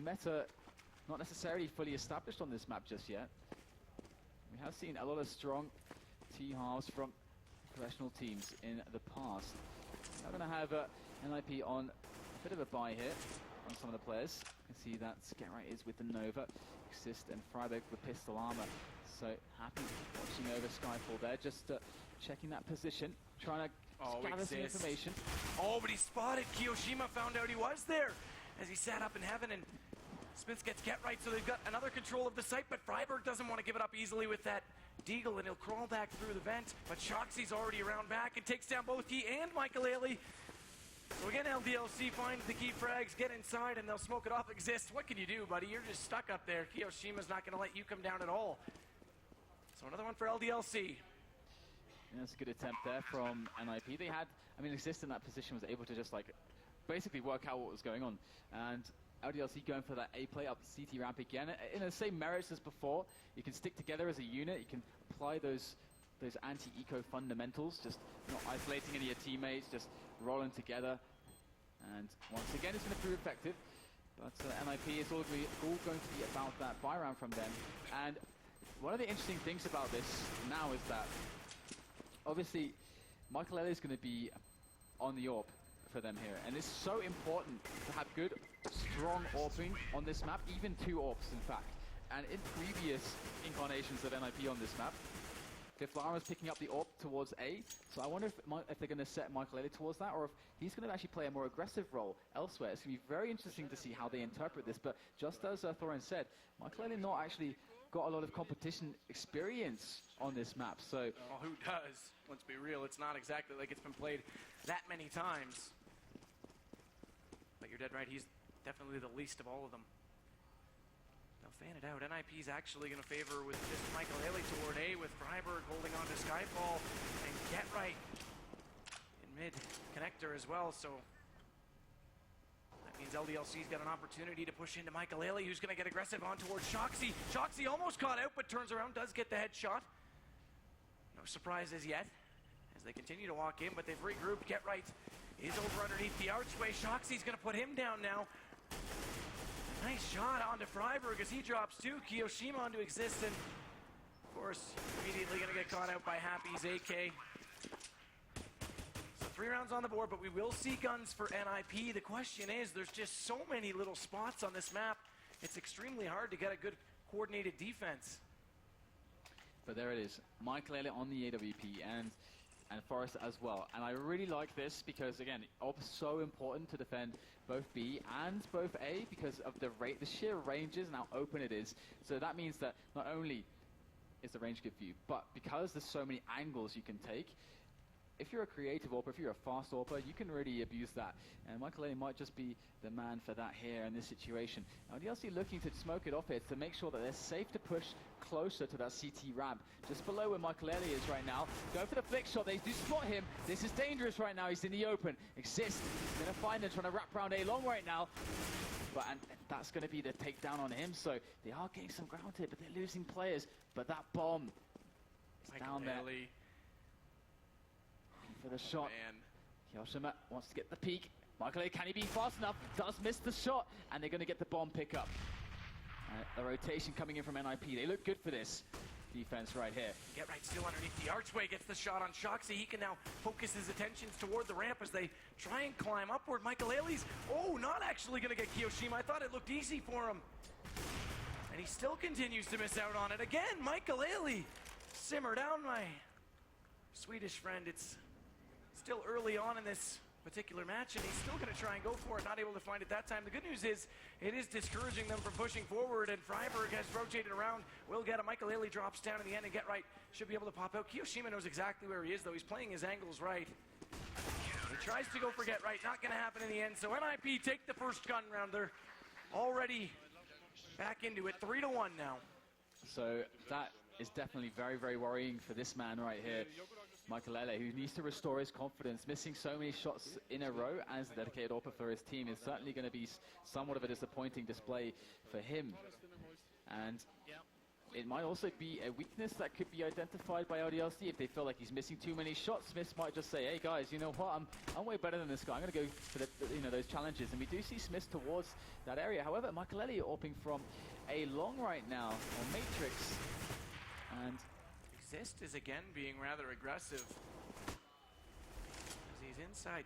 meta not necessarily fully established on this map just yet. We have seen a lot of strong T-halves from professional teams in the past. Now going to have NiP on a bit of a buy here on some of the players. You can see that Get-Right is with the Nova, Exist and Freiburg with pistol armor. So happy watching over Skyfall there, just checking that position, trying to gather some information. Oh, but he spotted Kiyoshima, found out he was there as he sat up in heaven, and Smith gets Get-Right, so they've got another control of the site, but Freiburg doesn't want to give it up easily with that Deagle, and he'll crawl back through the vent, but Shoxy's already around back and takes down both he and Michael. So again, LDLC finds the key frags, get inside, and they'll smoke it off. Exist, what can you do, buddy? You're just stuck up there. Kiyoshima's not going to let you come down at all. So another one for LDLC. And that's a good attempt there from NiP. They had, I mean, Exist in that position was able to just like basically work out what was going on. And LDLC going for that A play up the CT ramp again. In the same merits as before, you can stick together as a unit, you can apply those anti-eco fundamentals, just not isolating any of your teammates, just rolling together. And once again, it's going to prove effective. But NiP is all going to be about that buy round from them. And one of the interesting things about this now is that obviously Michael is going to be on the AWP for them here, and it's so important to have good, strong AWPing on this map, even 2 AWPs in fact. And in previous incarnations of NiP on this map, Fifth is picking up the AWP towards A, so I wonder if they're going to set Michael towards that, or if he's going to actually play a more aggressive role elsewhere. It's going to be very interesting to see how they interpret this, but just as Thorin said, Michael not actually got a lot of competition experience on this map, so... Oh, who does? Let's be real, it's not exactly like it's been played that many times. But you're dead right, he's definitely the least of all of them. They'll fan it out. NiP's actually going to favor with this Michael toward A, with Freiburg holding on to Skyfall, and Get-Right in mid connector as well, so... That means LDLC's got an opportunity to push into Michael, who's going to get aggressive on towards Shoxy. Shoxy almost caught out, but turns around, does get the headshot. No surprises yet as they continue to walk in, but they've regrouped. Get-Right is over underneath the archway. Shoxy's going to put him down now. Nice shot onto Freiburg as he drops too. Kiyoshima onto Exist, and of course, immediately going to get caught out by Happy's AK. 3 rounds on the board, but we will see guns for NiP. The question is, there's just so many little spots on this map, it's extremely hard to get a good coordinated defense. But there it is, Michael on the AWP and Forrest as well. And I really like this because, again, it's so important to defend both B and both A because of the sheer ranges and how open it is. So that means that not only is the range good for you, but because there's so many angles you can take, if you're a creative AWPer, if you're a fast AWPer, you can really abuse that. And Michael might just be the man for that here in this situation. Now, DLC looking to smoke it off here to make sure that they're safe to push closer to that CT ramp. Just below where Michael is right now. Go for the flick shot. They do spot him. This is dangerous right now. He's in the open. Exist. He's going to find him, trying to wrap around A long right now. And that's going to be the takedown on him. So they are getting some ground here, but they're losing players. But that bomb is down there. For the shot. Kiyoshima wants to get the peek. Michael, can he be fast enough? Does miss the shot, and they're going to get the bomb pickup. The rotation coming in from NiP. They look good for this defense right here. Get-Right still underneath the archway, gets the shot on Shoxy. He can now focus his attentions toward the ramp as they try and climb upward. Michael not actually going to get Kiyoshima. I thought it looked easy for him. And he still continues to miss out on it. Again, Michael simmer down, my Swedish friend. It's still early on in this particular match, and he's still going to try and go for it. Not able to find it that time. The good news is, it is discouraging them from pushing forward, and Freiburg has rotated around. Will get it. Michael drops down in the end, and Get-Right should be able to pop out. Kiyoshima knows exactly where he is, though. He's playing his angles right. He tries to go for Get-Right. Not going to happen in the end. So NiP take the first gun round. They're already back into it. 3-1 now. So that is definitely very, very worrying for this man right here, Michael, who needs to restore his confidence. Missing so many shots in a row as a dedicated AWPer for his team is certainly going to be somewhat of a disappointing display for him. And it might also be a weakness that could be identified by LDLC. If they feel like he's missing too many shots, Smiths might just say, hey guys, you know what, I'm way better than this guy. I'm going to go for those challenges. And we do see Smiths towards that area. However, Michael opting from a long right now on Matrix. And Exist is again being rather aggressive as he's inside.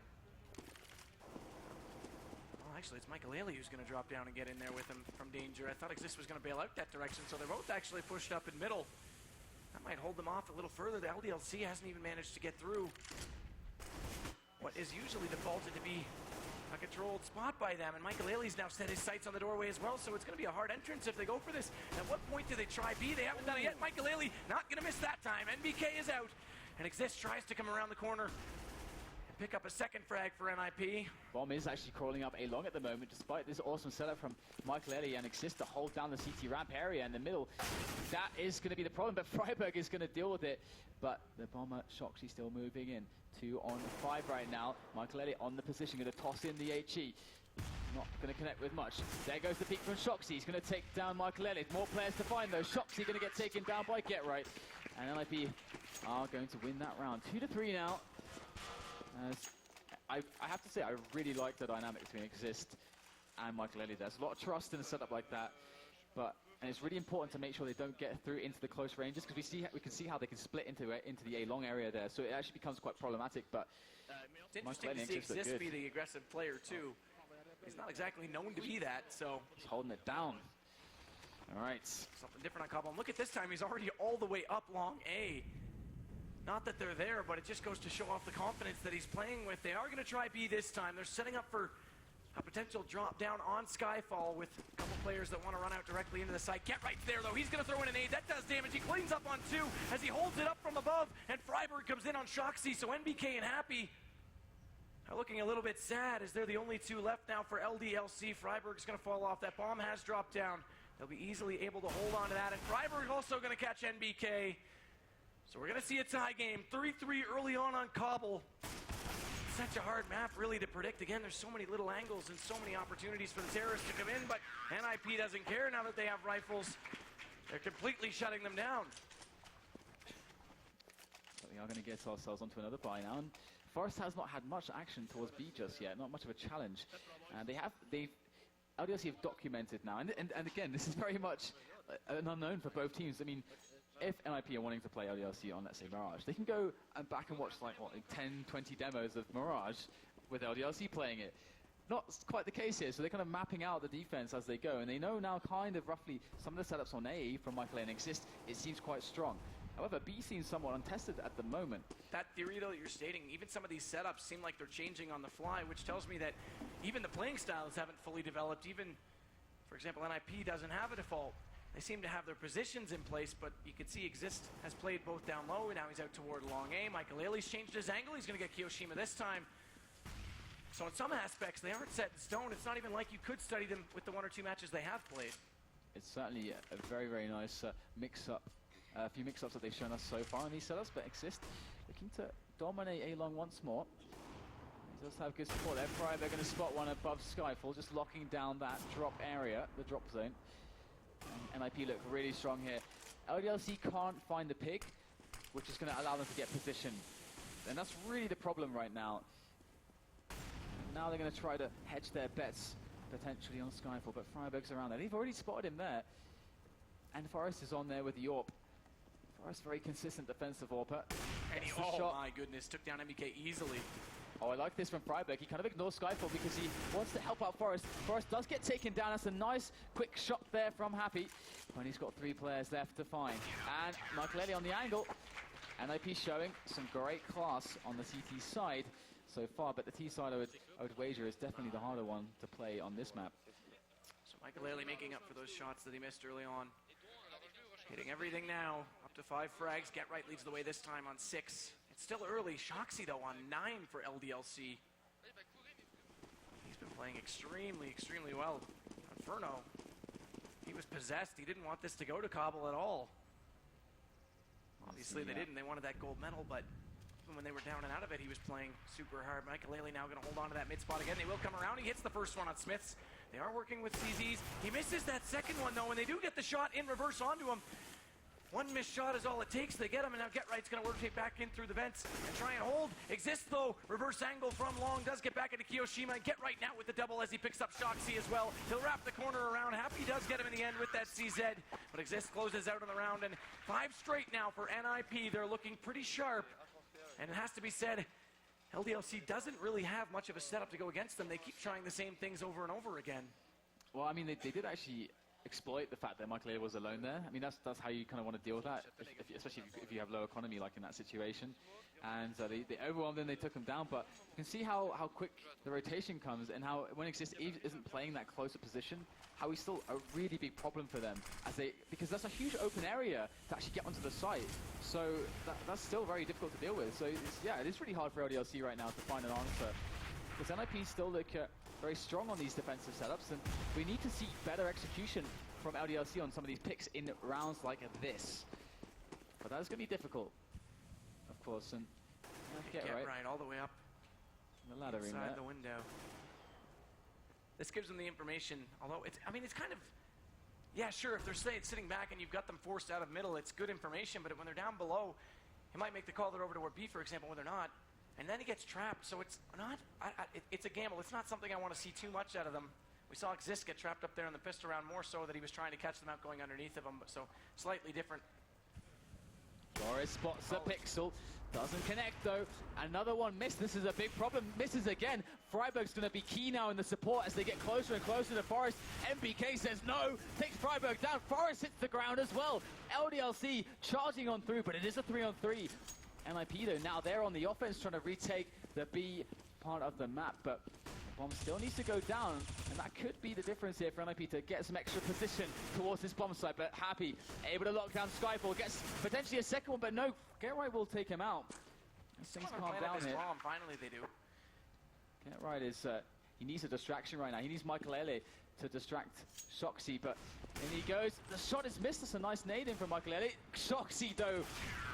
Actually, it's Michael who's going to drop down and get in there with him from danger. I thought Exist was going to bail out that direction, so they're both actually pushed up in middle. That might hold them off a little further. The LDLC hasn't even managed to get through what is usually defaulted to be a controlled spot by them, and Michael Ailey's now set his sights on the doorway as well, so it's going to be a hard entrance if they go for this. At what point do they try B? They haven't done it yet. Michael Ailey not going to miss that time. NBK is out, and Exist tries to come around the corner. Pick up a second frag for NiP. Bomb is actually crawling up A long at the moment, despite this awesome setup from Michael and Exist to hold down the CT ramp area in the middle. That is going to be the problem, but Freiburg is going to deal with it. But the bomber Shoxy still moving in. 2 on 5 right now. Michael on the position, going to toss in the HE. Not going to connect with much. There goes the peek from Shoxy. He's going to take down Michael More players to find though. Shoxy going to get taken down by Get Right. And NiP are going to win that round. 2-3 now. As I have to say, I really like the dynamic between Exist and Michael there. There's a lot of trust in a setup like that, and it's really important to make sure they don't get through into the close ranges, because we can see how they can split into the A long area there. So it actually becomes quite problematic. But it's interesting to see Exist be the aggressive player too. He's not exactly known to be that, so he's holding it down. All right, something different on Cobble. And look at this time; he's already all the way up long A. Not that they're there, but it just goes to show off the confidence that he's playing with. They are going to try B this time. They're setting up for a potential drop down on Skyfall with a couple players that want to run out directly into the site. Get Right there, though. He's going to throw in an aid. That does damage. He cleans up on 2 as he holds it up from above, and Freiburg comes in on Shoxy. So NBK and Happy are looking a little bit sad as they're the only 2 left now for LDLC. Freiburg's going to fall off. That bomb has dropped down. They'll be easily able to hold on to that, and Freiburg also going to catch NBK. So we're going to see a tie game. 3-3 early on Cobble. Such a hard map, really, to predict. Again, there's so many little angles and so many opportunities for the terrorists to come in, but NiP doesn't care now that they have rifles. They're completely shutting them down. But we are going to get ourselves onto another buy now. And Forest has not had much action towards B just yet, not much of a challenge. LDLC have documented now, and again, this is very much an unknown for both teams. I mean, if NiP are wanting to play LDLC on, let's say, Mirage, they can go back and watch like 10, 20 demos of Mirage with LDLC playing it. Not quite the case here, so they're kind of mapping out the defense as they go, and they know now kind of roughly some of the setups on A from Michael and Exist. It seems quite strong. However, B seems somewhat untested at the moment. That theory, though, that you're stating, even some of these setups seem like they're changing on the fly, which tells me that even the playing styles haven't fully developed. Even, for example, NiP doesn't have a default. They seem to have their positions in place, but you can see Exist has played both down low, and now he's out toward long A. Michael Ailey's changed his angle. He's going to get Kiyoshima this time. So in some aspects, they aren't set in stone. It's not even like you could study them with the 1 or 2 matches they have played. It's certainly a very, very nice mix-up. A few mix-ups that they've shown us so far in these setups, but Exist looking to dominate A-Long once more. He does have good support there. Freiburg going to spot one above Skyfall, just locking down that drop area, the drop zone. And NiP look really strong here. LDLC can't find the pig, which is going to allow them to get position. And that's really the problem right now. Now they're going to try to hedge their bets, potentially on Skyfall, but Freiburg's around there. They've already spotted him there. And Forest is on there with the AWP. Forest, very consistent defensive AWPer. And he, oh my goodness, took down NBK easily. Oh, I like this from Freiburg. He kind of ignores Skyfall because he wants to help out Forest. Forest does get taken down. That's a nice, quick shot there from Happy. When he's got 3 players left to find. And Michael on the angle. NiP showing some great class on the CT side so far, but the T side, I would wager, is definitely the harder one to play on this map. So Michael making up for those shots that he missed early on. Hitting everything now. Up to 5 frags. Get Right leads the way this time on 6. It's still early. Shoxy, though, on 9 for LDLC. He's been playing extremely, extremely well. Inferno, he was possessed. He didn't want this to go to Cobble at all. Obviously, they didn't. They wanted that gold medal, but even when they were down and out of it, he was playing super hard. Michael now going to hold on to that mid spot again. They will come around. He hits the first one on Smiths. They are working with CZs. He misses that second one, though, and they do get the shot in reverse onto him. One missed shot is all it takes. They get him, and now Get Right's going to rotate back in through the vents and try and hold. Exists, though. Reverse angle from Long. Does get back into Kiyoshima. And Get Right now with the double as he picks up Shoxy as well. He'll wrap the corner around. Happy does get him in the end with that CZ. But Exist closes out on the round. And 5 straight now for NiP. They're looking pretty sharp. And it has to be said, LDLC doesn't really have much of a setup to go against them. They keep trying the same things over and over again. Well, I mean, they did actually exploit the fact that Michael was alone there. I mean, that's how you kind of want to deal with that, especially if you have low economy like in that situation. And they overwhelmed him, they took him down, but you can see how quick the rotation comes and how when Exist isn't playing that closer position, how he's still a really big problem for them because that's a huge open area to actually get onto the site. So that's still very difficult to deal with. So it is really hard for LDLC right now to find an answer. Because NiP still look very strong on these defensive setups, and we need to see better execution from LDLC on some of these picks in rounds like this. But that's going to be difficult, of course. And Get right all the way up the ladder inside the window. This gives them the information, although it's kind of, yeah, sure, if they're sitting back and you've got them forced out of middle, it's good information, but when they're down below, he might make the call they're over toward B, for example, when they're not. And then he gets trapped, so it's not, it's a gamble. It's not something I want to see too much out of them. We saw Exist get trapped up there in the pistol round more so that he was trying to catch them out going underneath of him, but so slightly different. Flores spots a pixel, doesn't connect though. Another one missed, this is a big problem, misses again. Freiburg's going to be key now in the support as they get closer and closer to Forest. MBK says no, takes Freiburg down, Forest hits the ground as well. LDLC charging on through, but it is a 3-on-3. NiP though, now they're on the offense trying to retake the B part of the map, but the bomb still needs to go down, and that could be the difference here for NiP to get some extra position towards this bomb site. But Happy able to lock down Skyfall, gets potentially a second one, but no, Get Right will take him out. Things calm down here. Bomb. Finally they do. Get Right is, he needs a distraction right now. He needs Michael to distract Shoxy, but in he goes. The shot is missed. That's a nice nade in from Michael. Shoxy though.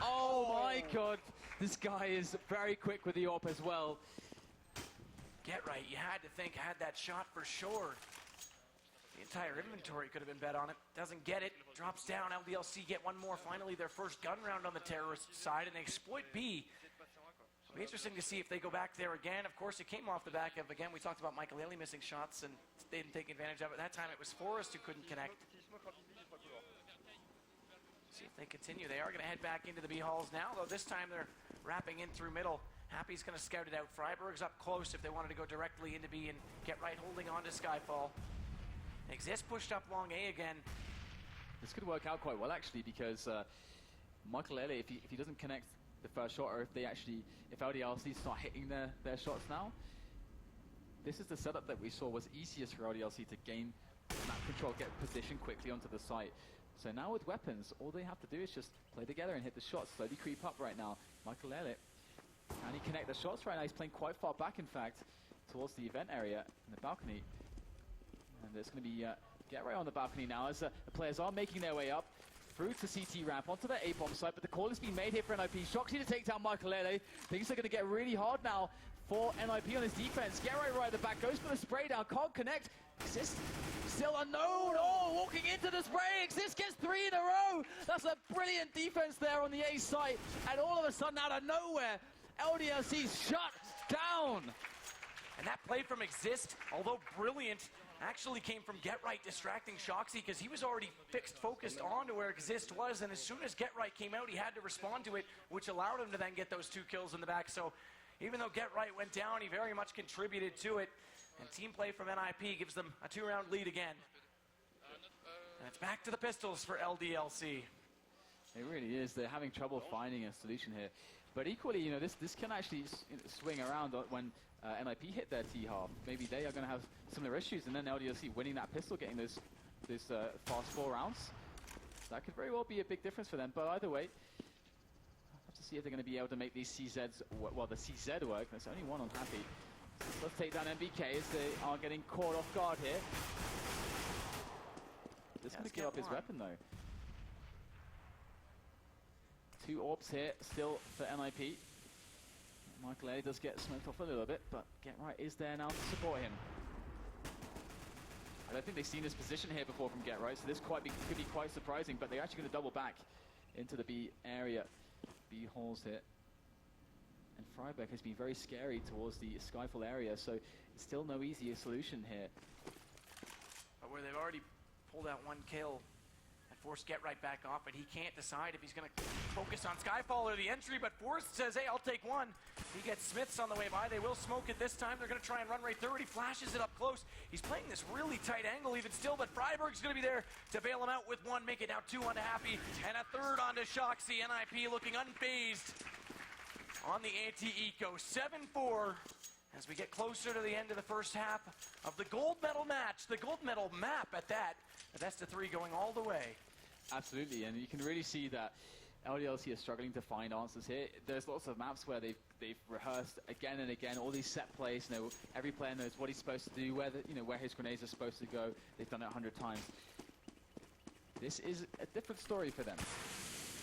Oh my god. This guy is very quick with the AWP as well. Get Right, you had to think, had that shot for sure. The entire inventory could have been bet on it. Doesn't get it. Drops down. LDLC get one more. Finally their first gun round on the terrorist side, and they exploit B. It'll be interesting to see if they go back there again. Of course, it came off the back of, again, we talked about Michael missing shots, and they didn't take advantage of it. That time it was Forrest who couldn't connect. See if they continue. They are going to head back into the B halls now, though this time they're wrapping in through middle. Happy's going to scout it out. Freiburg's up close if they wanted to go directly into B, and Get Right holding on to Skyfall. Exist pushed up long A again. This could work out quite well, actually, because Michael if he doesn't connect the first shot, or if LDLC start hitting their shots now, this is the setup that we saw was easiest for LDLC to gain map control, get position quickly onto the site. So now with weapons, all they have to do is just play together and hit the shots, slowly creep up right now. Michael can he connect the shots right now? He's playing quite far back, in fact, towards the event area in the balcony. And there's going to be Get Right on the balcony now as the players are making their way up through to CT ramp onto the A-bomb site, but the call is being made here for NiP. Shoxy to take down Michael. Things are going to get really hard now for NiP on his defense. Get right at the back, goes for the spray down, can't connect. Exist still unknown. Oh, walking into the spray. Exist gets 3 in a row. That's a brilliant defense there on the A site. And all of a sudden, out of nowhere, LDLC's shut down. And that play from Exist, although brilliant, actually came from Get Right distracting Shoxy because he was already focused on to where Exist was, and as soon as Get Right came out, he had to respond to it, which allowed him to then get those 2 kills in the back. So even though Get Right went down, he very much contributed to it, and team play from NiP gives them a 2-round lead again. And it's back to the pistols for LDLC. It really is. They're having trouble finding a solution here. But equally, you know, this can actually swing around when NiP hit their T-half. Maybe they are going to have similar issues, and then LDLC winning that pistol, getting those fast 4 rounds. That could very well be a big difference for them. But either way, I'll have to see if they're going to be able to make these CZs, well, the CZ work. There's only one on Happy. So let's take down MBK as they are getting caught off guard here. This is going to give up his weapon, though. 2 AWPs here still for NiP. Michael does get smoked off a little bit, but Get Right is there now to support him. I don't think they've seen this position here before from Get Right, so this could be quite surprising, but they're actually going to double back into the B area. B holes here. And Freiberg has been very scary towards the Skyfall area, so it's still no easier solution here. But where they've already pulled out one kill and forced Get Right back off, but he can't decide if he's going to focus on Skyfall or the entry, but Forrest says, hey, I'll take one. He gets Smiths on the way by. They will smoke it this time. They're going to try and run right through it. He flashes it up close. He's playing this really tight angle even still, but Freiberg's going to be there to bail him out with one, make it now 2 onto Happy, and a third onto Shoxy. NiP looking unfazed on the anti-eco. 7-4 as we get closer to the end of the first half of the gold medal match. The gold medal map at that. The best of 3 going all the way. Absolutely, and you can really see that LDLC are struggling to find answers here. There's lots of maps where they've rehearsed again and again all these set plays. You know, every player knows what he's supposed to do, where his grenades are supposed to go. They've done it 100 times. This is a different story for them.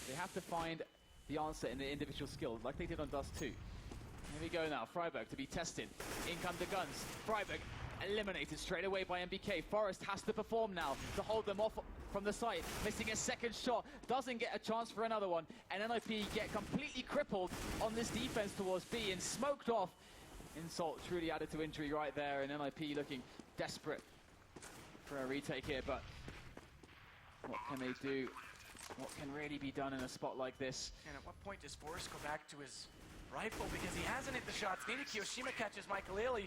They have to find the answer in the individual skill, like they did on Dust 2. Here we go now, Freiberg to be tested. In come the guns. Freiberg eliminated straight away by MBK. Forrest has to perform now to hold them off from the site. Missing a second shot, doesn't get a chance for another one, and NiP get completely crippled on this defense towards B and smoked off. Insult truly added to injury right there, and NiP looking desperate for a retake here, but what can they do? What can really be done in a spot like this? And at what point does Forrest go back to his rifle, because he hasn't hit the shots needed? Kiyoshima catches Michael Ailey.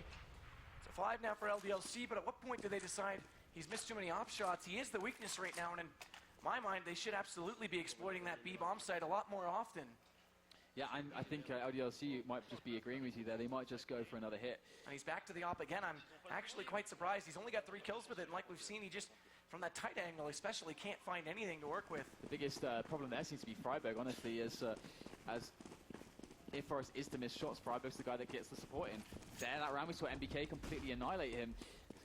It's a 5 now for LDLC, but at what point do they decide he's missed too many op shots? He is the weakness right now, and in my mind, they should absolutely be exploiting that B bomb site a lot more often. Yeah, I think LDLC might just be agreeing with you there. They might just go for another hit. And he's back to the op again. I'm actually quite surprised. He's only got 3 kills with it, and like we've seen, he just, from that tight angle especially, can't find anything to work with. The biggest problem there seems to be Freiberg, honestly, as if Forrest is to miss shots, Freiberg's the guy that gets the support in. There, that round we saw MBK completely annihilate him.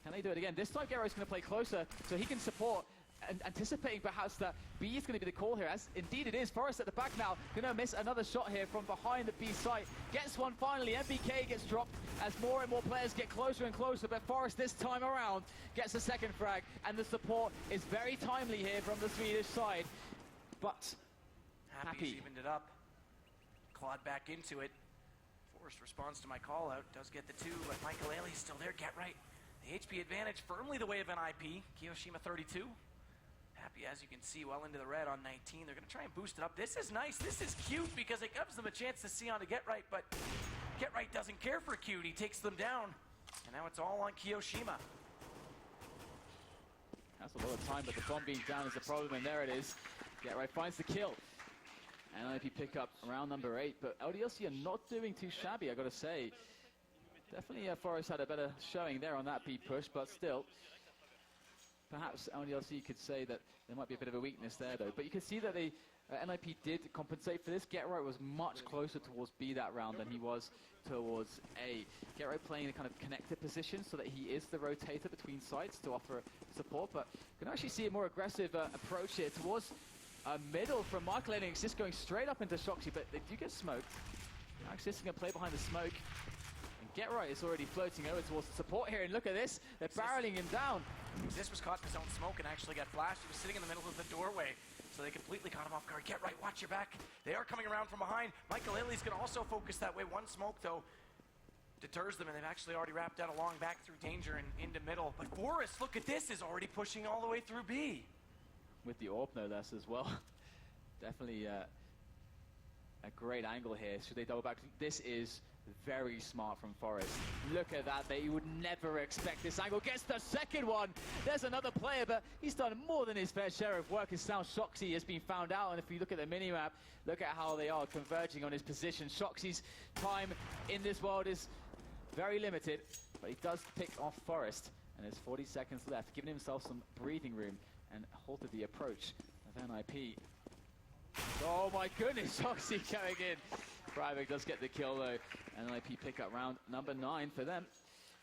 Can they do it again? This time Gero's going to play closer so he can support, and anticipating perhaps that B is going to be the call here, as indeed it is. Forrest at the back now, going to miss another shot here from behind the B site. Gets one finally, MBK gets dropped as more and more players get closer and closer, but Forrest this time around gets a second frag, and the support is very timely here from the Swedish side. But Happy's evened it up. Clawed back into it. Forrest responds to my call out, does get the 2, but Michael Ailey's still there. Get right. The HP advantage firmly the way of NiP. Kiyoshima 32. Happy, as you can see, well into the red on 19. They're going to try and boost it up. This is nice. This is cute because it gives them a chance to see on to Get Right, but Get Right doesn't care for cute. He takes them down, and now it's all on Kiyoshima. That's a lot of time, but the bomb being down is the problem, and there it is. Get Right finds the kill. And NiP pick up round number 8, but LDLC are not doing too shabby, I gotta say. Definitely Forrest had a better showing there on that B push, but still, perhaps LDLC could say that there might be a bit of a weakness there though. But you can see that they, NiP did compensate for this. Get Right was much closer towards B that round than he was towards A. Get Right playing a kind of connected position so that he is the rotator between sites to offer support, but you can actually see a more aggressive approach here towards middle from Michael Ailey. Just going straight up into Shoxy, but they do get smoked. Now Exist going to play behind the smoke. And Get Right is already floating over towards the support here, and look at this, they're barreling him down. Exist was caught in his own smoke and actually got flashed. He was sitting in the middle of the doorway, so they completely caught him off guard. Get Right, watch your back. They are coming around from behind. Michael Ailey's going to also focus that way. One smoke, though, deters them, and they've actually already wrapped out a long back through danger and into middle. But Forrest, look at this, is already pushing all the way through B. With the AWP no less as well. Definitely a great angle here. Should they double back? This is very smart from Forrest. Look at that. They would never expect this angle. Gets the second one. There's another player, but he's done more than his fair share of work. His now Shoxy has been found out, and if you look at the minimap, look at how they are converging on his position. Shoxy's time in this world is very limited, but he does pick off Forrest, and there's 40 seconds left, giving himself some breathing room and halted the approach of NiP. Oh my goodness, Shoxy going in. Freiberg does get the kill though, and NiP pick up round number 9 for them.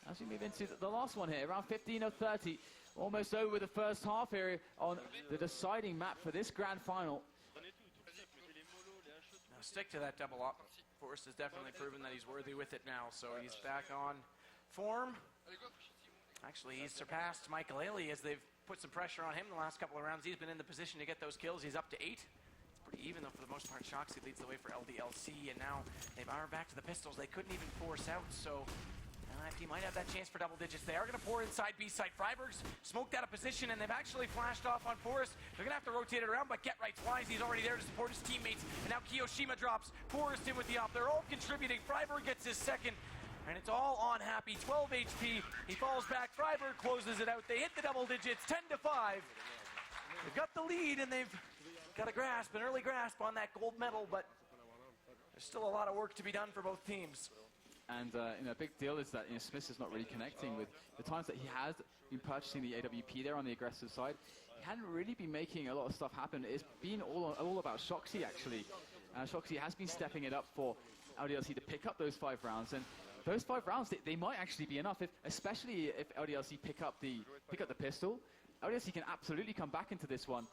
As we move into the last one here, round 15 of 30, almost over the first half here on the deciding map for this grand final. Now stick to that double up. Forrest has definitely proven that he's worthy with it now, so he's back on form. Actually, he's surpassed Michael Ailey as they've put some pressure on him the last couple of rounds. He's been in the position to get those kills. He's up to 8. It's pretty even, though, for the most part. Shoxy leads the way for LDLC, and now they are back to the pistols. They couldn't even force out, so NiP might have that chance for double digits. They are going to pour inside B side. Freiburg's smoked out of position, and they've actually flashed off on Forrest. They're going to have to rotate it around, but Get Right's wise. He's already there to support his teammates. And now Kiyoshima drops. Forrest in with the op. They're all contributing. Freiburg gets his second, and it's all on Happy. 12 HP. He falls back. Freiburg closes it out. They hit the double digits, 10-5. They've got the lead, and they've got a grasp, an early grasp on that gold medal, but there's still a lot of work to be done for both teams. And a big deal is that Smith is not really connecting with the times that he has been purchasing the AWP there on the aggressive side. He hadn't really been making a lot of stuff happen. It's been all about Shoxy, actually. Shoxy has been stepping it up for LDLC to pick up those 5 rounds, and those 5 rounds they might actually be enough, especially if LDLC pick up the pistol. LDLC can absolutely come back into this one.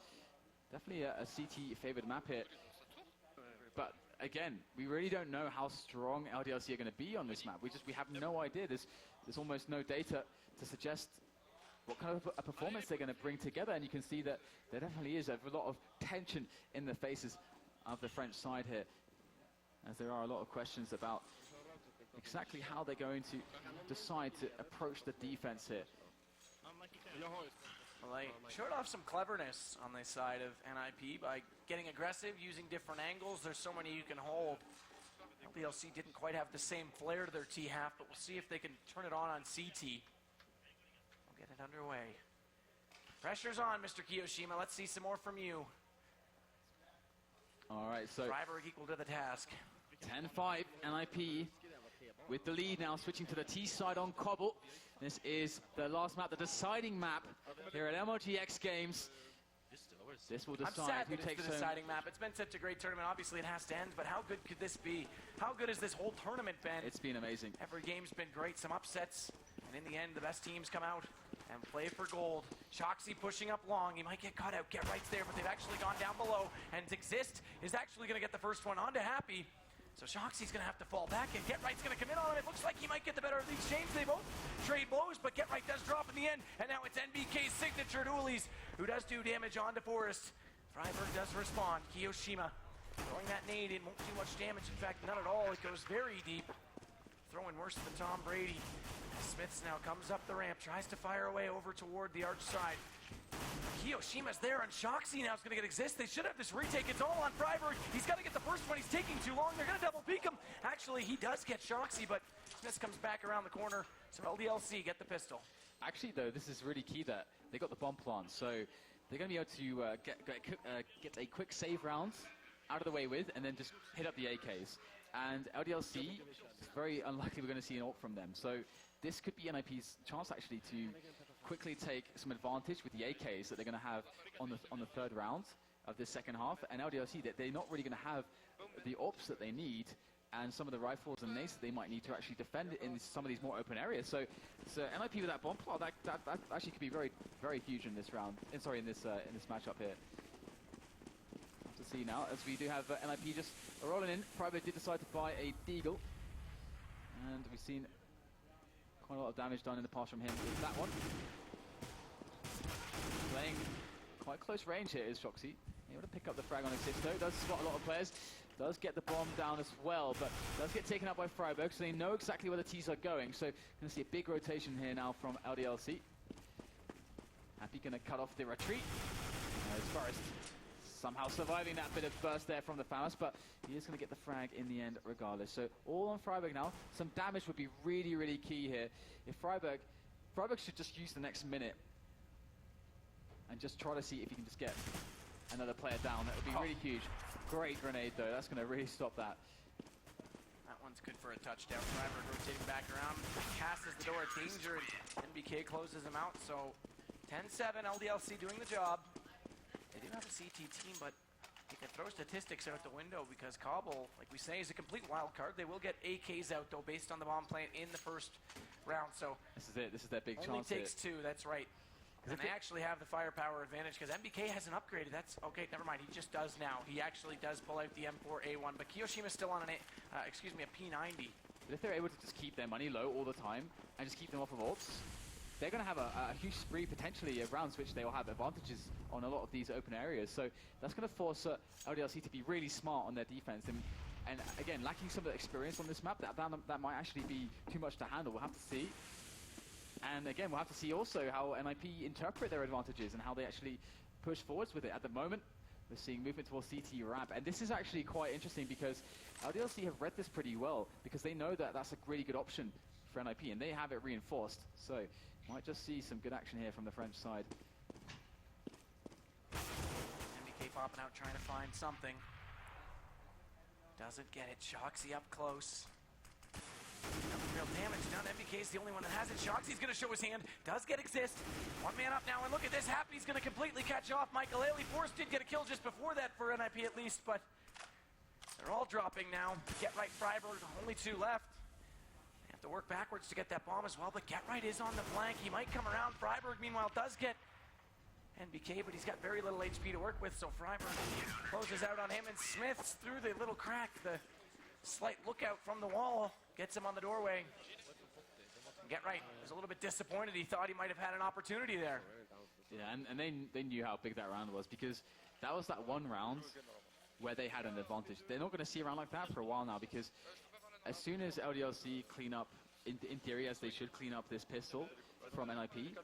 Definitely a CT favored map here, but again, we really don't know how strong LDLC are going to be on this map. We have no idea. There's almost no data to suggest what kind of a performance they're going to bring together, and you can see that there definitely is a lot of tension in the faces of the French side here, as there are a lot of questions about exactly how they're going to decide to approach the defense here. Well, they showed off some cleverness on the side of NiP by getting aggressive, using different angles. There's so many you can hold. LDLC didn't quite have the same flair to their T-half, but we'll see if they can turn it on CT. We'll get it underway. Pressure's on, Mr. Kiyoshima. Let's see some more from you. All right, so Freiburg equal to the task. 10-5, NiP with the lead now, switching to the T side on Cobble. This is the last map, the deciding map here at MLG X Games. This will decide who takes the deciding map. It's been such a great tournament. Obviously, it has to end, but how good could this be? How good has this whole tournament been? It's been amazing. Every game's been great, some upsets, and in the end, the best teams come out and play for gold. Shoxy pushing up long. He might get caught out. Get Right's there, but they've actually gone down below, and Exist is actually going to get the first one onto Happy. So Shoxy's going to have to fall back, and Get Right's going to come in on him. It looks like he might get the better of the exchange. They both trade blows, but Get Right does drop in the end, and now it's NBK's signature to Ulis, who does do damage onto Forrest. Freiburg does respond. Kiyoshima throwing that nade in won't do much damage. In fact, none at all. It goes very deep. Throwing worse than Tom Brady. Smiths now comes up the ramp, tries to fire away over toward the arch side. Kiyoshima's there, and Shoxy now is going to get Exist. They should have this retake. It's all on Freiburg. He's got to get the first one. He's taking too long. They're going to double peek him. Actually, he does get Shoxy, but Smith comes back around the corner. So LDLC get the pistol. Actually, though, this is really key that they got the bomb plant, so they're going to be able to get a quick save round out of the way with, and then just hit up the AKs. And LDLC, it's very unlikely we're going to see an ult from them. So this could be NiP's chance, actually, to quickly take some advantage with the AKs that they're going to have on the third round of this second half. And LDLC, they're not really going to have the ops that they need and some of the rifles and nades that they might need to actually defend in some of these more open areas. So NiP with that bomb plot, that actually could be very, very huge in this round. In this matchup here. To see now, as we do have NiP just rolling in. Freiburg did decide to buy a Deagle, and we've seen quite a lot of damage done in the past from him with that one. Playing quite close range here is Shoxy. Able to pick up the frag on Existo. Does spot a lot of players. Does get the bomb down as well, but does get taken out by Freiburg, so they know exactly where the T's are going. So going to see a big rotation here now from LDLC. Happy going to cut off the retreat. As Forrest somehow surviving that bit of burst there from the Faust, but he is going to get the frag in the end regardless. So all on Freiburg now. Some damage would be really, really key here. If Freiburg should just use the next minute and just try to see if he can just get another player down. That would be really huge. Great grenade though. That's going to really stop that. That one's good for a touchdown. Freiburg rotating back around, passes the door at danger, and NBK closes him out. So 10-7, LDLC doing the job. They do have a CT team, but you can throw statistics out the window because Cobble, like we say, is a complete wild card. They will get AKs out, though, based on the bomb plant in the first round. So this is it. This is their big chance. Only takes two. That's right. And they actually have the firepower advantage because NBK hasn't upgraded. That's okay. Never mind. He just does now. He actually does pull out the M4A1, but Kiyoshima's still on a P90. But if they're able to just keep their money low all the time and just keep them off of ults, they're going to have a huge spree potentially of rounds, which they will have advantages on a lot of these open areas. So that's going to force LDLC to be really smart on their defense. And again, lacking some of the experience on this map, that might actually be too much to handle. We'll have to see. And again, we'll have to see also how NiP interpret their advantages and how they actually push forwards with it. At the moment, we're seeing movement towards CT ramp. And this is actually quite interesting because LDLC have read this pretty well because they know that that's a really good option for NiP and they have it reinforced. So might just see some good action here from the French side. MBK popping out trying to find something. Doesn't get it. Shoxy up close. Nothing real damage done. MBK's the only one that has it. Shoxy's going to show his hand. Does get exist. One man up now, and look at this. Happy's going to completely catch off. Michael Ailey. Forrest did get a kill just before that for NiP at least, but they're all dropping now. Get right, Freiburg. Only 2 left. They have to work backwards to get that bomb as well, but Get Right is on the flank. He might come around. Freiburg, meanwhile, does get NBK, but he's got very little HP to work with, so Freiburg closes out on him, and Smith's through the little crack, the slight lookout from the wall, gets him on the doorway. And Get Right was a little bit disappointed. He thought he might have had an opportunity there. Yeah, and they knew how big that round was because that was that one round where they had an advantage. They're not going to see a round like that for a while now because as soon as LDLC clean up, in theory, as they should clean up this pistol from NiP,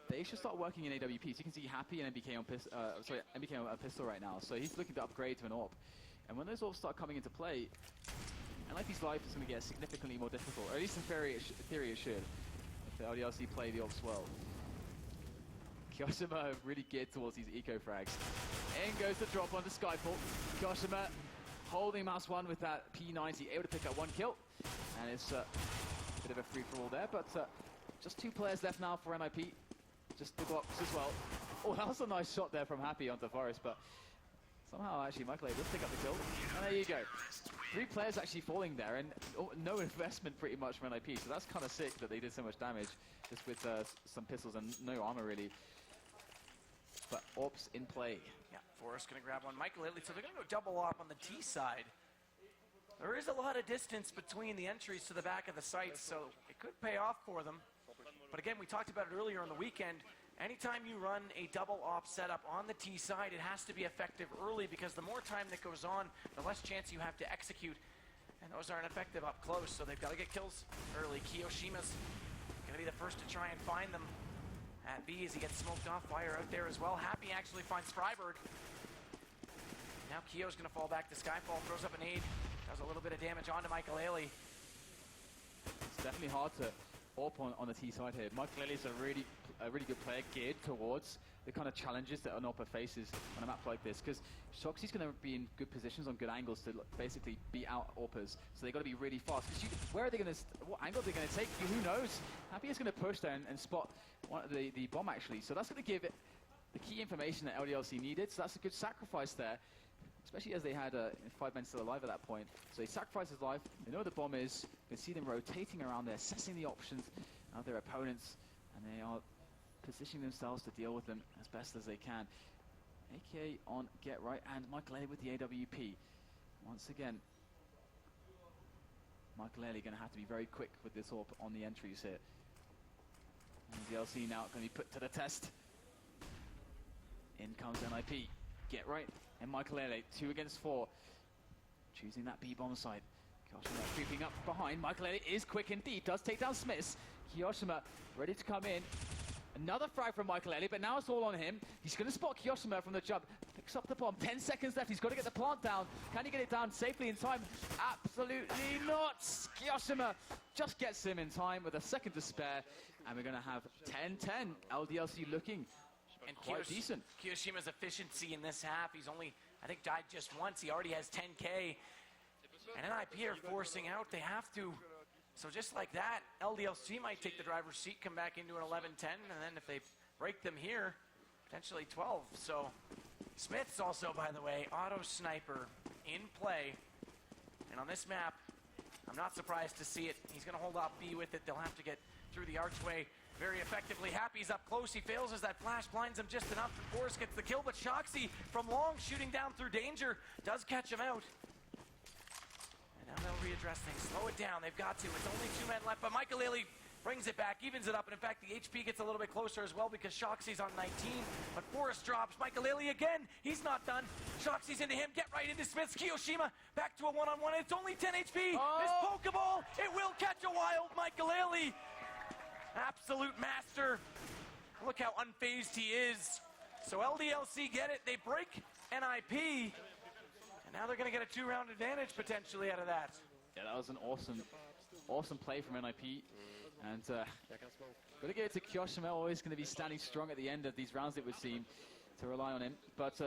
they should start working in AWP. So you can see Happy and MBK on MBK on a pistol right now. So he's looking to upgrade to an AWP. And when those AWPs start coming into play, NiP's life is going to get significantly more difficult. Or at least in theory it should. If the LDLC play the AWPs well. Kyoshima really geared towards these eco frags. In goes the drop onto Skyfall. Kyoshima holding mouse 1 with that P90, able to pick up 1 kill. And it's a bit of a free-for-all there, but just 2 players left now for NiP. Just the Glocks as well. Oh, that was a nice shot there from Happy onto Forrest, but somehow actually Michael A does pick up the kill. And there you go. 3 players actually falling there, and no investment pretty much from NiP, so that's kind of sick that they did so much damage just with some pistols and no armor really. But AWPs in play. Yeah, Forrest going to grab one. Michael Italy, so they're going to go double op on the T side. There is a lot of distance between the entries to the back of the site, so it could pay off for them. But again, we talked about it earlier on the weekend. Anytime you run a double op setup on the T side, it has to be effective early because the more time that goes on, the less chance you have to execute. And those aren't effective up close, so they've got to get kills early. Kiyoshima's going to be the first to try and find them at B as he gets smoked off. Fire out there as well. Happy actually finds Freiburg. Now Kiyo's going to fall back to Skyfall, throws up an aid, does a little bit of damage onto Michael Ailey. It's definitely hard to AWP on the T side here. Michael Ailey is a really good player geared towards the kind of challenges that an AWP faces on a map like this, because Shoxy's going to be in good positions on good angles to basically beat out AWPers, so they've got to be really fast. Where are they going to, what angle are they going to take? Who knows? Happy is going to push there and spot the bomb actually, so that's going to give it the key information that LDLC needed, so that's a good sacrifice there, especially as they had 5 men still alive at that point. So he sacrificed his life, they know where the bomb is, you can see them rotating around there, assessing the options of their opponents, and they are positioning themselves to deal with them as best as they can. AK on Get Right, and Michael Ailey with the AWP. Once again, Michael Ailey going to have to be very quick with this AWP on the entries here. And DLC now going to be put to the test. In comes NiP. Get Right and Michael Ailey, 2 against 4. Choosing that B-bomb side. Kyoshima creeping up behind. Michael Ailey is quick indeed, does take down Smiths. Kyoshima ready to come in. Another frag from Michael Ailey, but now it's all on him. He's going to spot Kyoshima from the jump. Picks up the bomb. 10 seconds left. He's got to get the plant down. Can he get it down safely in time? Absolutely not. Kyoshima just gets him in time with a second to spare. And we're going to have 10-10. LDLC looking and quite decent. Kiyoshima's efficiency in this half, he's only, I think, died just once. He already has 10K. And NiP are forcing out. They have to. So just like that, LDLC might take the driver's seat, come back into an 11-10, and then if they break them here, potentially 12. So Smith's also, by the way, auto sniper in play. And on this map, I'm not surprised to see it. He's going to hold off B with it. They'll have to get through the archway very effectively. Happy's up close. He fails as that flash blinds him just enough. And Forrest gets the kill, but Shoxy from long shooting down through danger does catch him out. Now they'll readdress things. Slow it down. They've got to. It's only 2 men left. But Michael Ailey brings it back, evens it up, and in fact the HP gets a little bit closer as well because Shoxy's on 19, but Forrest drops. Michaelele again, he's not done. Shoxy's into him, get right into Smith. Kiyoshima back to a one-on-one, it's only 10 HP. This Pokeball, it will catch a wild Michaelele. Absolute master. Look how unfazed he is. So LDLC get it, they break NiP, and now they're going to get a 2-round advantage potentially out of that. Yeah, that was an awesome play from NiP. And got to give it to Kiyoshima, always going to be standing strong at the end of these rounds, it would seem, to rely on him. But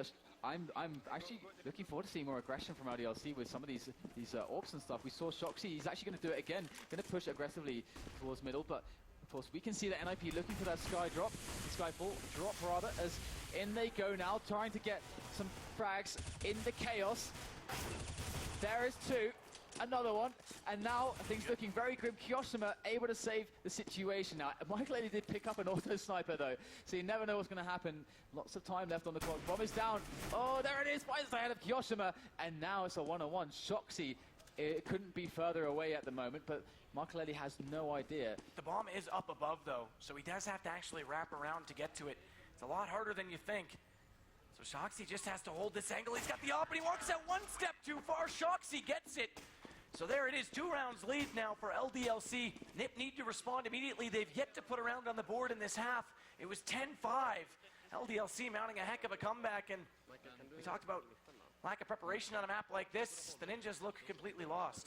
I'm actually looking forward to seeing more aggression from LDLC with some of these AWPs and stuff. We saw Shoxy, he's actually going to do it again, going to push aggressively towards middle, but of course we can see that NiP looking for that Skyfall drop rather, as in they go now, trying to get some frags in the chaos. There is 2. Another one, and now things looking very grim. Kiyoshima able to save the situation. Now, Michaelele did pick up an auto sniper though, so you never know what's going to happen. Lots of time left on the clock. Bomb is down. Oh, there it is. Finds ahead of Kiyoshima, and now it's a one-on-one. Shoxy, it couldn't be further away at the moment, but Michaelele has no idea. The bomb is up above though, so he does have to actually wrap around to get to it. It's a lot harder than you think. So Shoxy just has to hold this angle. He's got the op, and he walks out one step too far. Shoxy gets it. So there it is, 2 rounds lead now for LDLC. NiP need to respond immediately. They've yet to put a round on the board in this half. It was 10-5. LDLC mounting a heck of a comeback, and we talked about lack of preparation on a map like this. The Ninjas look completely lost.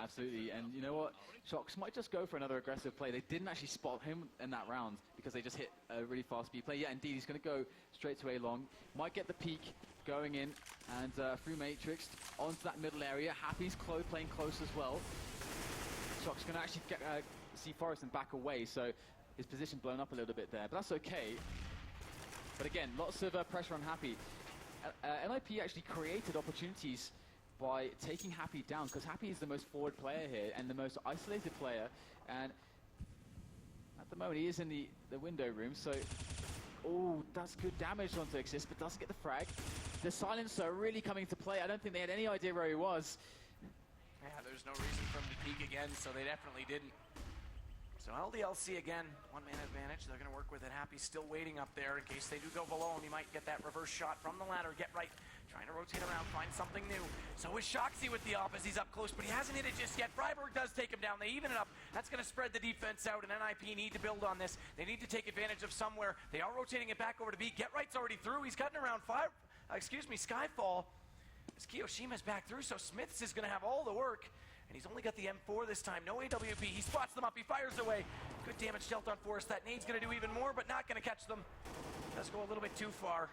Absolutely, and you know what? Shox might just go for another aggressive play. They didn't actually spot him in that round because they just hit a really fast speed play. Yeah, indeed, he's going to go straight to A long. Might get the peak going in, and through Matrix onto that middle area. Happy's playing close as well. Shox going to actually see Forrest and back away, so his position blown up a little bit there, but that's okay. But again, lots of pressure on Happy. NiP actually created opportunities by taking Happy down, because Happy is the most forward player here and the most isolated player, and at the moment he is in the window room, so oh, that's good damage onto Exist, but doesn't get the frag. The silencer really coming to play. I don't think they had any idea where he was. Yeah, there's no reason for him to peek again, so they definitely didn't. So LDLC again, 1-man advantage. They're going to work with it. Happy's still waiting up there in case they do go below him. He might get that reverse shot from the ladder. Get right, trying to rotate around, find something new. So is Shoxy with the op as he's up close, but he hasn't hit it just yet. Freiburg does take him down. They even it up. That's going to spread the defense out, and NiP need to build on this. They need to take advantage of somewhere. They are rotating it back over to B. Get right's already through. He's cutting around Skyfall. As Kiyoshima's back through, so Smiths is going to have all the work. And he's only got the M4 this time. No AWP. He spots them up. He fires away. Good damage dealt on Forrest. That nade's going to do even more, but not going to catch them. Does go a little bit too far.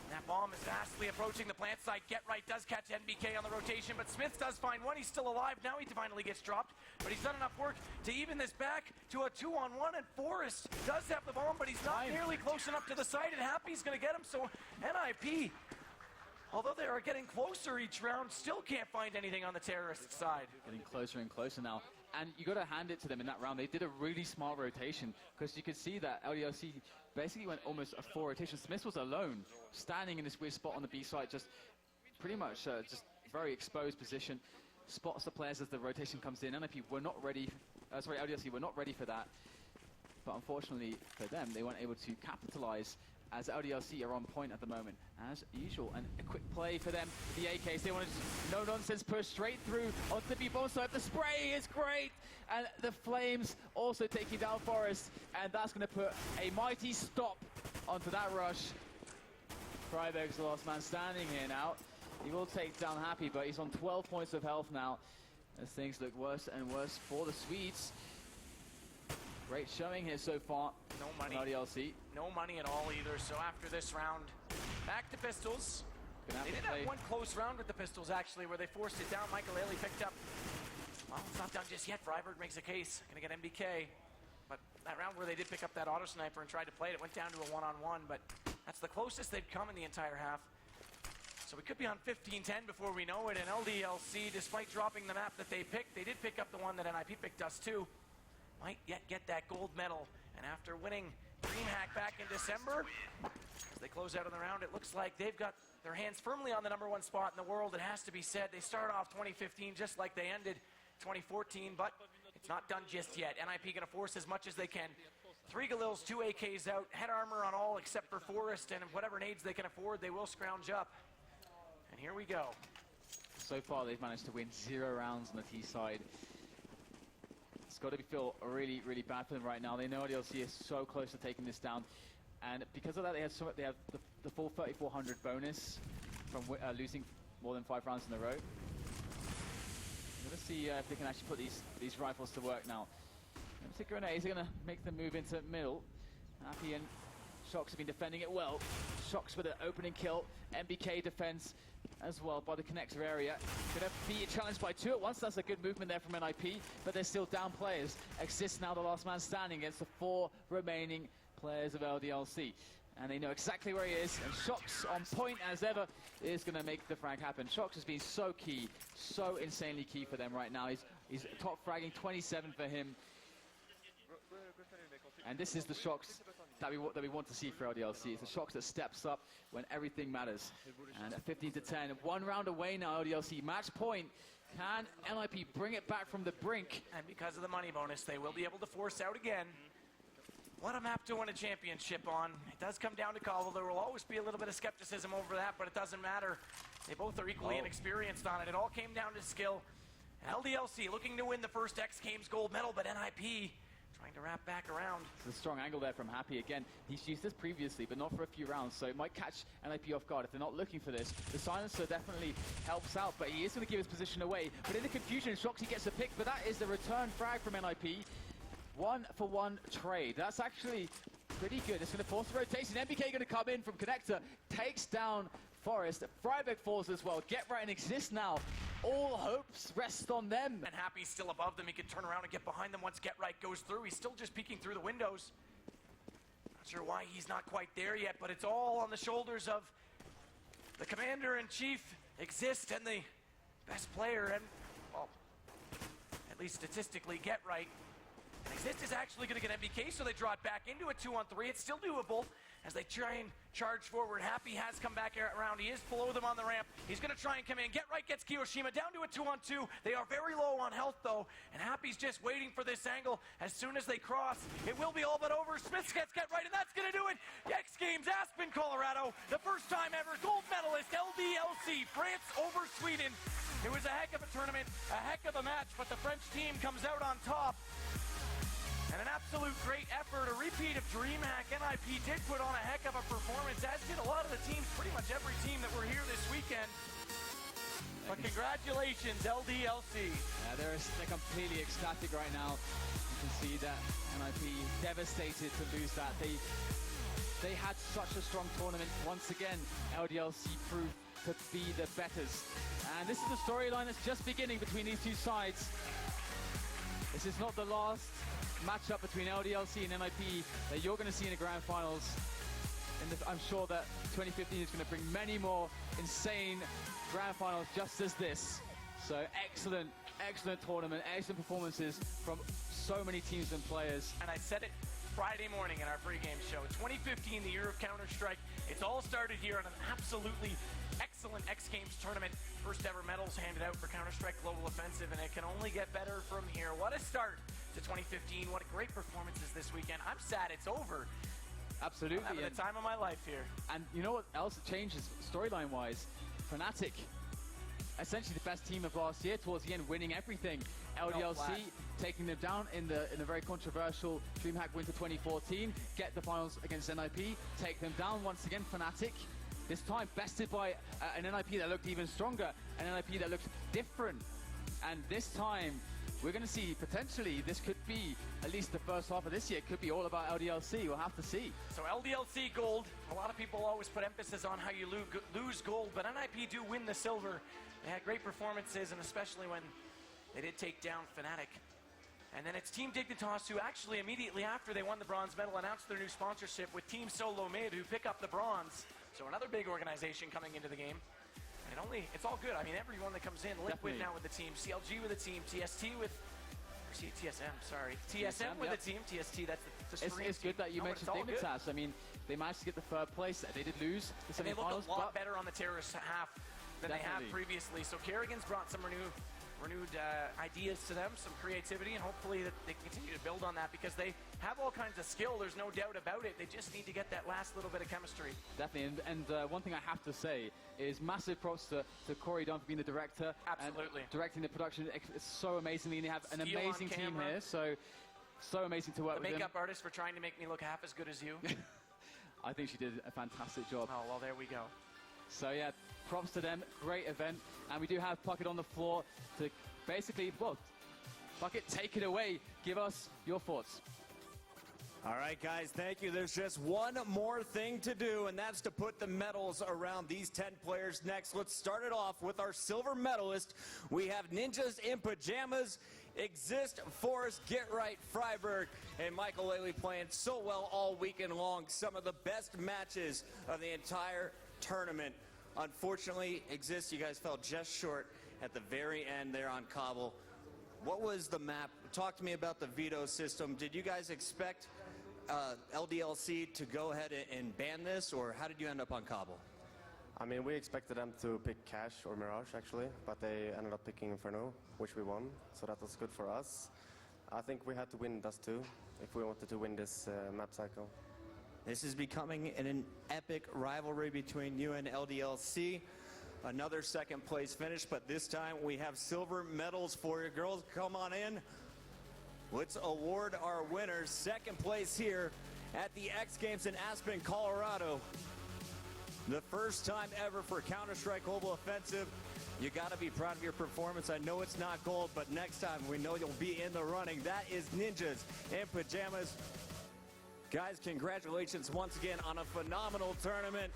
And that bomb is fastly approaching the plant site. Get right does catch NBK on the rotation, but Smith does find one. He's still alive. Now he finally gets dropped, but he's done enough work to even this back to a 2-on-1, and Forrest does have the bomb, but he's not nearly close enough to the site, and Happy's going to get him. So NiP, although they are getting closer each round, still can't find anything on the terrorist side. Getting closer and closer now. And you got to hand it to them in that round. They did a really smart rotation, because you could see that LDLC basically went almost a 4 rotation. Smith was alone, standing in this weird spot on the B side, just pretty much just very exposed position. Spots the players as the rotation comes in. NiP were not ready, LDLC were not ready for that. But unfortunately for them, they weren't able to capitalize, as LDLC are on point at the moment, as usual. And a quick play for them, the AKs. They want to no-nonsense push straight through onto the B-bomb side. The spray is great, and the Flames also taking down Forrest, and that's going to put a mighty stop onto that rush. Freiberg's the last man standing here now. He will take down Happy, but he's on 12 points of health now, as things look worse and worse for the Swedes. Great showing here so far. No money. LDLC. No money at all either. So after this round, back to pistols. They did have one close round with the pistols, actually, where they forced it down. Michaelele picked up. Well, it's not done just yet. Freiburg makes a case. Going to get MBK. But that round where they did pick up that auto sniper and tried to play it, it went down to a 1-on-1. But that's the closest they've come in the entire half. So we could be on 15-10 before we know it. And LDLC, despite dropping the map that they picked, they did pick up the one that NiP picked us too. Might yet get that gold medal. And after winning DreamHack back in December, as they close out on the round, it looks like they've got their hands firmly on the #1 spot in the world. It has to be said, they start off 2015 just like they ended 2014, but It's not done just yet. NiP going to force as much as they can. 3 Galils, 2 AKs out, head armor on all except for Forrest, and whatever nades they can afford, they will scrounge up. And here we go. So far, they've managed to win 0 rounds on the T side. It's got to feel really, really bad for them right now. They know LDLC is so close to taking this down, and because of that, they have the full 3,400 bonus from losing more than 5 rounds in a row. Let's see if they can actually put these rifles to work now. Grenades are going to make them move into middle. Happy and Shox have been defending it well. Shox with an opening kill. MBK defense as well by the connector area. Going to be challenged by 2 at once. That's a good movement there from NiP, but they're still down players. Exists now the last man standing against the 4 remaining players of LDLC. And they know exactly where he is, and Shox on point as ever is going to make the frag happen. Shox has been so key, so insanely key for them right now. He's top fragging, 27 for him. And this is the Shox that we want to see for LDLC. It's the Shox that steps up when everything matters. And at 15-10, 1 round away now, LDLC. Match point. Can NiP bring it back from the brink? And because of the money bonus, they will be able to force out again. What a map to win a championship on. It does come down to Cobble. There will always be a little bit of skepticism over that, but it doesn't matter. They both are equally inexperienced on it. It all came down to skill. LDLC looking to win the first X Games gold medal, but NiP trying to wrap back around. It's a strong angle there from Happy again. He's used this previously, but not for a few rounds, so it might catch NiP off guard if they're not looking for this. The silencer definitely helps out, but he is going to give his position away. But in the confusion, Shoxy gets a pick, but that is the return frag from NiP. 1-for-1 trade. That's actually pretty good. It's going to force the rotation. MBK going to come in from connector, takes down Forrest. Freiberg falls as well. Get right and exist now. All hopes rest on them. And Happy's still above them. He can turn around and get behind them once Get Right goes through. He's still just peeking through the windows. Not sure why he's not quite there yet, but it's all on the shoulders of the commander-in-chief, Exist, and the best player, and, well, at least statistically, Get Right. And Exist is actually going to get MBK, so they draw it back into a 2-on-3. It's still doable as they try and charge forward. Happy has come back around. He is below them on the ramp. He's going to try and come in. Get Right gets Kiyoshima down to a 2-on-2. They are very low on health, though, and Happy's just waiting for this angle. As soon as they cross, it will be all but over. Smith gets Get Right, and that's going to do it. X Games, Aspen, Colorado. The first time ever gold medalist, LDLC, France over Sweden. It was a heck of a tournament, a heck of a match, but the French team comes out on top. And an absolute great effort, a repeat of DreamHack. NiP did put on a heck of a performance, as did a lot of the teams, pretty much every team that were here this weekend. But congratulations, LDLC. They're completely ecstatic right now. You can see that NiP devastated to lose that. They had such a strong tournament. Once again, LDLC proved to be the betters. And this is the storyline that's just beginning between these two sides. This is not the last matchup between LDLC and NiP that you're going to see in the grand finals. I'm sure that 2015 is going to bring many more insane grand finals just as this. So excellent tournament, excellent performances from so many teams and players. And I said it Friday morning in our pregame show. 2015, the year of Counter-Strike. It's all started here on an absolutely excellent X Games tournament. First ever medals handed out for Counter-Strike Global Offensive, and it can only get better from here. What a start to 2015. What a great performances this weekend. I'm sad it's over. Absolutely. I'm having the time of my life here. And you know what else changes storyline-wise? Fnatic, essentially the best team of last year, towards the end winning everything. LDLC taking them down in the very controversial DreamHack Winter 2014. Get the finals against NiP, take them down once again. Fnatic, this time bested by an NiP that looked even stronger, an NiP that looked different. And this time, we're going to see, potentially, this could be, at least the first half of this year, could be all about LDLC. We'll have to see. So LDLC gold. A lot of people always put emphasis on how you lose gold, but NiP do win the silver. They had great performances, and especially when they did take down Fnatic. And then it's Team Dignitas, who actually immediately after they won the bronze medal announced their new sponsorship with Team Solo Mid, who pick up the bronze. So another big organization coming into the game. And it's all good. I mean, everyone that comes in, Liquid now with the team, CLG with the team, TSM, sorry. TSM with the team, TST, that's the It's good that you mentioned Dignitas. I mean, they managed to get the third place. They did lose the semifinals. They look a lot better on the terrorist half than they have previously. So Kerrigan's brought some renewed ideas to them, some creativity, and hopefully that they continue to build on that because they have all kinds of skill. There's no doubt about it. They just need to get that last little bit of chemistry. Definitely, and one thing I have to say is massive props to Corey Dunn for being the director. Absolutely. And directing the production. It's so amazingly, and they have an Steel amazing team here, so amazing to work with The them. makeup artist for trying to make me look half as good as you. I think she did a fantastic job. Oh, well, there we go. So yeah, props to them, great event. And we do have Puckett on the floor to basically, well, Puckett, take it away. Give us your thoughts. All right, guys, thank you. There's just one more thing to do, and that's to put the medals around these 10 players next. Let's start it off with our silver medalist. We have Ninjas in Pajamas, Exist, Forrest, Get Right, Freiburg, and Michael Laley playing so well all weekend long. Some of the best matches of the entire tournament. Unfortunately, Exist, you guys fell just short at the very end there on Cobble. What was the map? Talk to me about the veto system. Did you guys expect LDLC to go ahead and ban this, or how did you end up on Cobble? I mean, we expected them to pick Cash or Mirage, actually, but they ended up picking Inferno, which we won, so that was good for us. I think we had to win Dust 2 if we wanted to win this map cycle. This is becoming an epic rivalry between you and LDLC. Another second place finish, but this time we have silver medals for you. Girls, come on in. Let's award our winners. Second place here at the X Games in Aspen, Colorado. The first time ever for Counter-Strike Global Offensive. You got to be proud of your performance. I know it's not gold, but next time we know you'll be in the running. That is Ninjas in Pajamas. Guys, congratulations once again on a phenomenal tournament.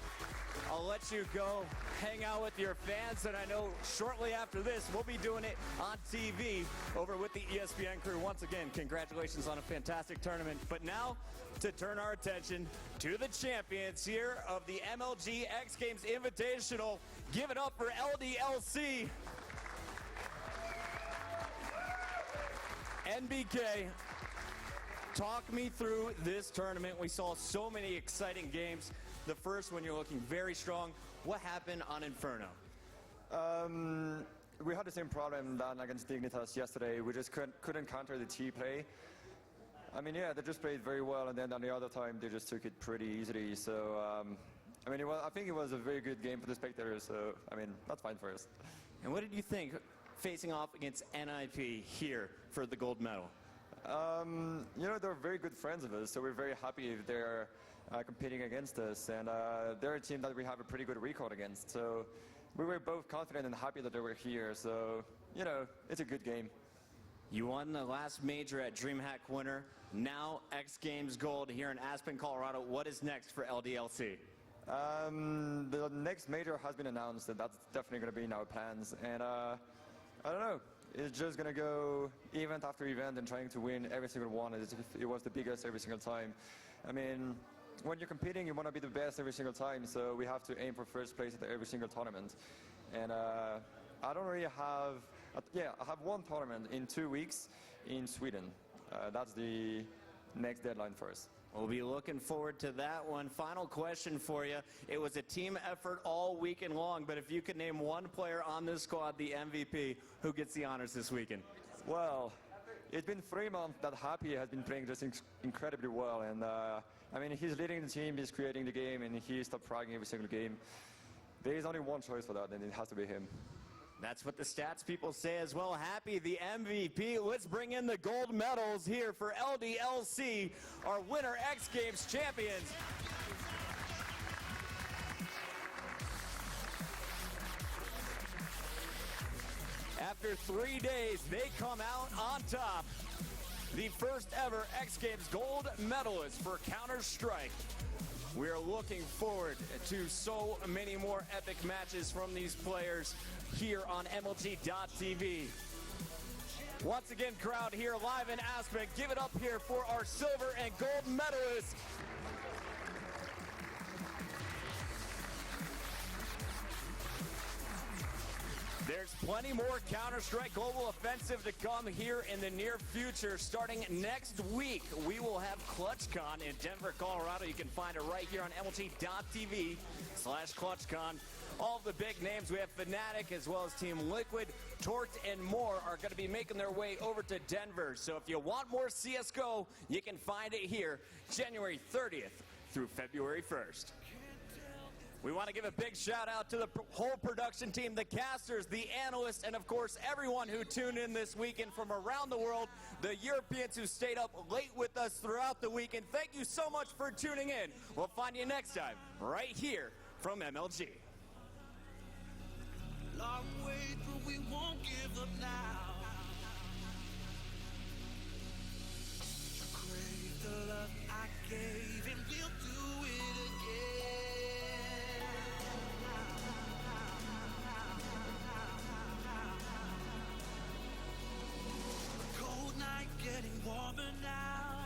I'll let you go hang out with your fans, and I know shortly after this we'll be doing it on TV over with the ESPN crew. Once again, congratulations on a fantastic tournament. But now to turn our attention to the champions here of the MLG X Games Invitational. Give it up for LDLC. NBK. Talk me through this tournament. We saw so many exciting games. The first one, you're looking very strong. What happened on Inferno? We had the same problem done against Dignitas yesterday. We just couldn't counter the T-play. I mean, yeah, they just played very well, and then on the other time, they just took it pretty easily. So, I mean, I think it was a very good game for the spectators. So, I mean, that's fine for us. And what did you think facing off against NiP here for the gold medal? You know, they're very good friends of us, so we're very happy if they're competing against us. And they're a team that we have a pretty good record against. So we were both confident and happy that they were here. So, you know, it's a good game. You won the last major at DreamHack Winter. Now X Games Gold here in Aspen, Colorado. What is next for LDLC? The next major has been announced, and that's definitely going to be in our plans. And I don't know. It's just going to go event after event and trying to win every single one as if it was the biggest every single time. I mean, when you're competing, you want to be the best every single time, so we have to aim for first place at every single tournament. And I don't really have... I have one tournament in 2 weeks in Sweden. That's the next deadline for us. We'll be looking forward to that one. Final question for you. It was a team effort all weekend long, but if you could name one player on this squad, the MVP, who gets the honors this weekend? Well, it's been 3 months that Happy has been playing just incredibly well. And I mean, he's leading the team, he's creating the game, and he's top fragging every single game. There is only one choice for that, and it has to be him. That's what the stats people say as well. Happy, the MVP. Let's bring in the gold medals here for LDLC, our Winter X Games champions. After 3 days, they come out on top. The first ever X Games gold medalist for Counter-Strike. We are looking forward to so many more epic matches from these players here on MLG.TV. Once again, crowd here live in Aspen, give it up here for our silver and gold medalists. There's plenty more Counter-Strike Global Offensive to come here in the near future. Starting next week, we will have ClutchCon in Denver, Colorado. You can find it right here on MLG.TV/ClutchCon. All of the big names, we have Fnatic as well as Team Liquid, Torqued, and more are going to be making their way over to Denver. So if you want more CSGO, you can find it here January 30th through February 1st. We want to give a big shout out to the whole production team, the casters, the analysts, and of course everyone who tuned in this weekend from around the world, the Europeans who stayed up late with us throughout the weekend. Thank you so much for tuning in. We'll find you next time right here from MLG. Long wait, but we won't give up now. You crave the love I gave, and we'll do it again. The cold night getting warmer now.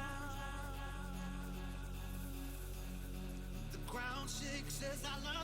The ground shakes as I learn.